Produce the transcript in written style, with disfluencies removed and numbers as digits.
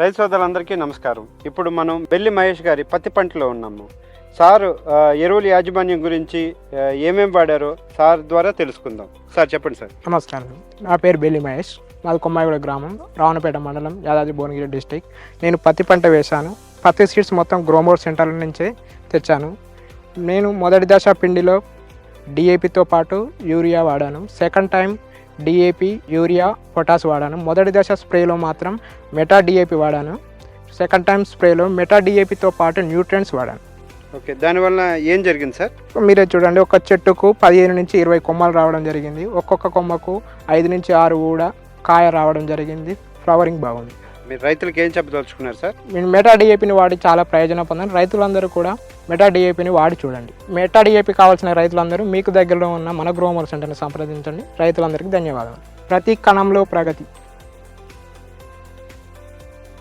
రైతు సోదరులందరికీ నమస్కారం. ఇప్పుడు మనం బెల్లి మహేష్ గారి పత్తి పంటలో ఉన్నాము. సార్ ఎరువుల యాజమాన్యం గురించి ఏమేమి వాడారో సార్ ద్వారా తెలుసుకుందాం. సార్ చెప్పండి సార్. నమస్కారం, నా పేరు బెల్లి మహేష్. మాది కొమ్మాయిగూడ గ్రామం, రావణపేట మండలం, యాదాద్రి భువనగిరి డిస్టిక్. నేను పత్తి పంట వేశాను. పత్తి సీడ్స్ మొత్తం గ్రోమోర్ సెంటర్ల నుంచే తెచ్చాను. నేను మొదటి దశ పిండిలో డిఏపితో పాటు యూరియా వాడాను. సెకండ్ టైం డిఏపి, యూరియా, పొటాస్ వాడాను. మొదటి దశ స్ప్రేలో మాత్రం మెటా డిఏపి వాడాను. సెకండ్ టైం స్ప్రేలో మెటా డిఏపితో పాటు న్యూట్రియంట్స్ వాడాను. ఓకే, దానివల్ల ఏం జరిగింది సార్? మీరే చూడండి, ఒక చెట్టుకు 15 నుంచి 20 కొమ్మలు రావడం జరిగింది. ఒక్కొక్క కొమ్మకు 5 నుంచి 6 కూడా కాయ రావడం జరిగింది. ఫ్లవరింగ్ బాగుంది. మీరు రైతులకు ఏం చెప్పదలుచుకున్నారు సార్? నేను మెటా డిఏపిని వాడి చాలా ప్రయోజనం పొందాను. రైతులందరూ కూడా మెటా డిఏపిని వాడి చూడండి. మెటా డిఏపి కావాల్సిన రైతులందరూ మీకు దగ్గరలో ఉన్న మన గ్రోమోర్ సెంటర్ని సంప్రదించండి. రైతులందరికీ ధన్యవాదాలు. ప్రతి కణంలో ప్రగతి.